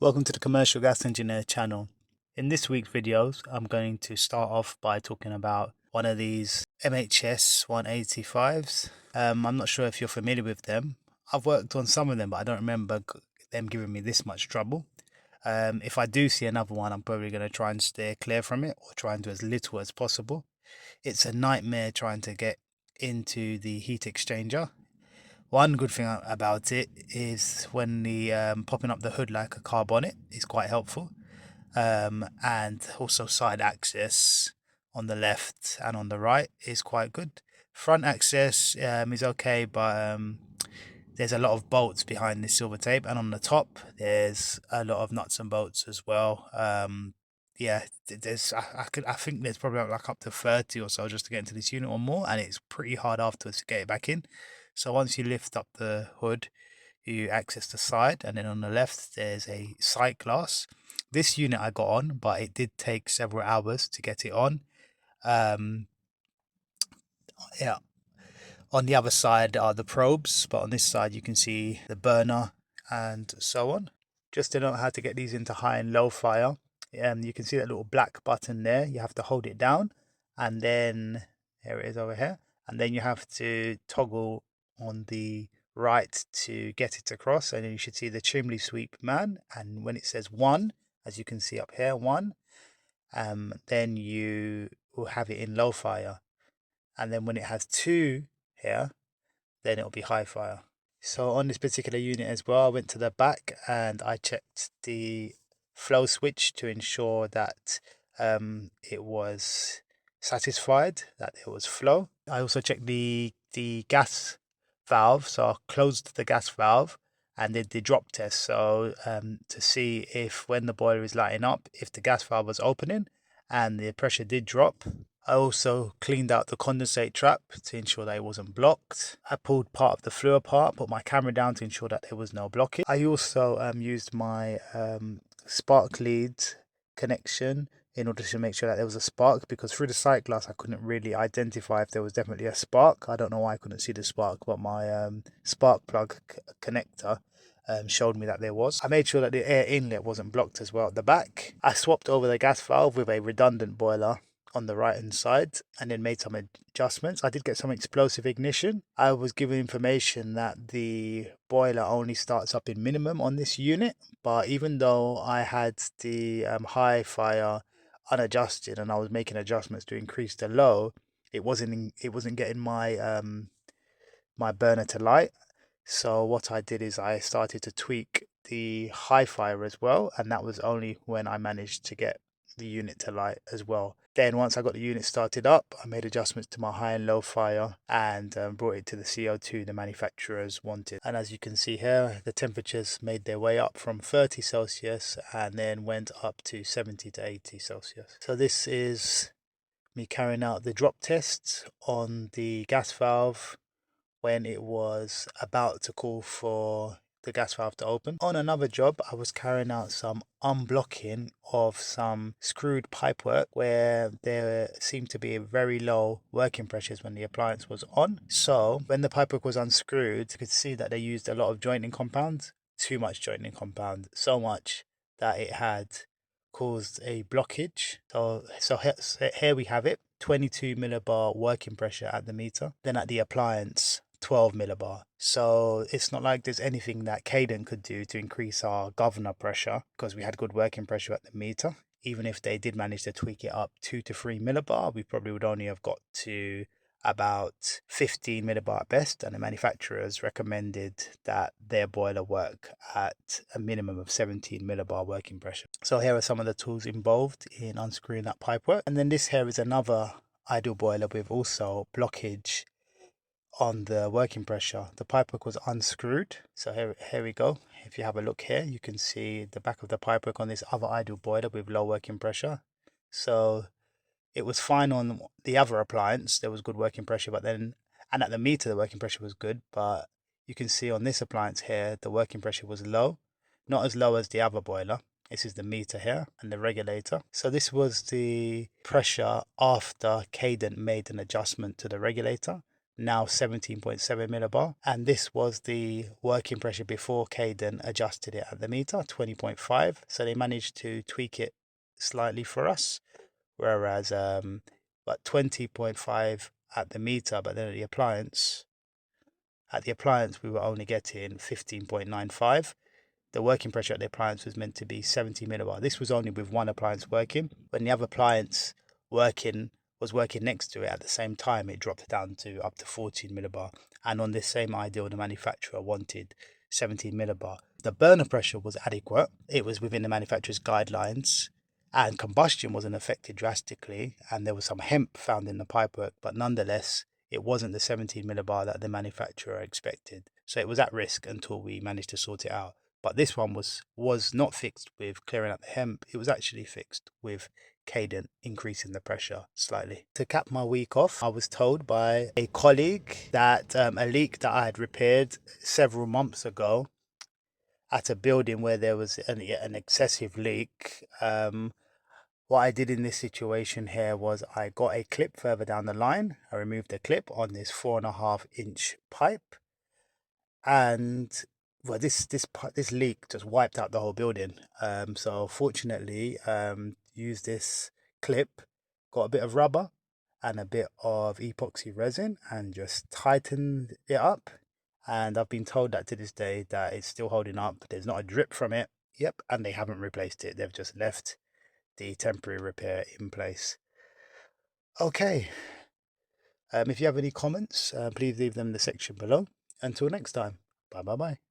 Welcome to the Commercial Gas Engineer channel. In this week's videos, I'm going to start off by talking about one of these MHS 185s. I'm not sure if you're familiar with them. I've worked on some of them, but I don't remember them giving me this much trouble. If I do see another one, I'm probably going to try and steer clear from it or try and do as little as possible. It's a nightmare trying to get into the heat exchanger. One good thing about it is when the popping up the hood like a car bonnet is quite helpful, and also side access on the left and on the right is quite good. Front access is okay, but there's a lot of bolts behind this silver tape, and on the top there's a lot of nuts and bolts as well. Yeah, there's I think there's probably like up to 30 or so just to get into this unit or more, and it's pretty hard afterwards to get it back in. So once you lift up the hood, you access the side, and then on the left there's a sight glass. This unit I got on, but it did take several hours to get it on. Yeah, on the other side are the probes, but on this side you can see the burner and so on. Just to know how to get these into high and low fire, you can see that little black button there. You have to hold it down, and then here it is over here, and then you have to toggle on the right to get it across, and then you should see the chimney sweep man, and when it says 1, as you can see up here, 1, then you will have it in low fire, and then when it has 2 here, then it'll be high fire. So on this particular unit as well, I went to the back and I checked the flow switch to ensure that it was satisfied, that there was flow. I also checked the gas valve, so I closed the gas valve and did the drop test, so to see if when the boiler is lighting up, if the gas valve was opening, and the pressure did drop. I also cleaned out the condensate trap to ensure that it wasn't blocked. I pulled part of the flue apart, put my camera down to ensure that there was no blockage. I also used my spark lead connection in order to make sure that there was a spark, because through the sight glass I couldn't really identify if there was definitely a spark. I don't know why I couldn't see the spark, but my spark plug connector showed me that there was. I made sure that the air inlet wasn't blocked as well at the back. I swapped over the gas valve with a redundant boiler on the right hand side and then made some adjustments. I did get some explosive ignition. I was given information that the boiler only starts up in minimum on this unit, but even though I had the high fire unadjusted and I was making adjustments to increase the low, it wasn't getting my my burner to light. So what I did is I started to tweak the high fire as well, and that was only when I managed to get the unit to light as well. Then once I got the unit started up, I made adjustments to my high and low fire and brought it to the CO2 the manufacturers wanted. And as you can see here, the temperatures made their way up from 30 Celsius and then went up to 70 to 80 Celsius. So this is me carrying out the drop tests on the gas valve when it was about to call for the gas valve to open. On another job, I was carrying out some unblocking of some screwed pipework where there seemed to be very low working pressures when the appliance was on. So when the pipework was unscrewed, you could see that they used a lot of jointing compound, too much jointing compound, so much that it had caused a blockage. So here we have it, 22 millibar working pressure at the meter, then at the appliance 12 millibar. So it's not like there's anything that Cadent could do to increase our governor pressure, because we had good working pressure at the meter. Even if they did manage to tweak it up 2 to 3 millibar, we probably would only have got to about 15 millibar at best, and the manufacturers recommended that their boiler work at a minimum of 17 millibar working pressure. So here are some of the tools involved in unscrewing that pipework. And then this here is another idle boiler with also blockage on the working pressure. The pipework was unscrewed, so here we go. If you have a look here, you can see the back of the pipework on this other idle boiler with low working pressure. So it was fine on the other appliance, there was good working pressure, but then, and at the meter the working pressure was good, but you can see on this appliance here the working pressure was low, not as low as the other boiler. This is the meter here and the regulator. So this was the pressure after Cadent made an adjustment to the regulator. now 17.7 millibar, and this was the working pressure before Cadent adjusted it at the meter, 20.5. So they managed to tweak it slightly for us, whereas but 20.5 at the meter, but then at the appliance we were only getting 15.95. The working pressure at the appliance was meant to be 70 millibar. This was only with one appliance working. When the other appliance was working next to it at the same time, it dropped down to up to 14 millibar. And on this same ideal, the manufacturer wanted 17 millibar. The burner pressure was adequate. It was within the manufacturer's guidelines, and combustion wasn't affected drastically. And there was some hemp found in the pipework, but nonetheless, it wasn't the 17 millibar that the manufacturer expected. So it was at risk until we managed to sort it out. But this one was not fixed with clearing out the hemp. It was actually fixed with Cadent increasing the pressure slightly. To cap my week off, I was told by a colleague that a leak that I had repaired several months ago at a building where there was an excessive leak. What I did in this situation here was I got a clip further down the line. I removed the clip on this 4.5-inch pipe, and well, this leak just wiped out the whole building. So fortunately, used this clip, got a bit of rubber and a bit of epoxy resin, and just tightened it up. And I've been told that to this day that it's still holding up. There's not a drip from it. Yep, and they haven't replaced it. They've just left the temporary repair in place. Okay. If you have any comments, please leave them in the section below. Until next time. Bye bye bye.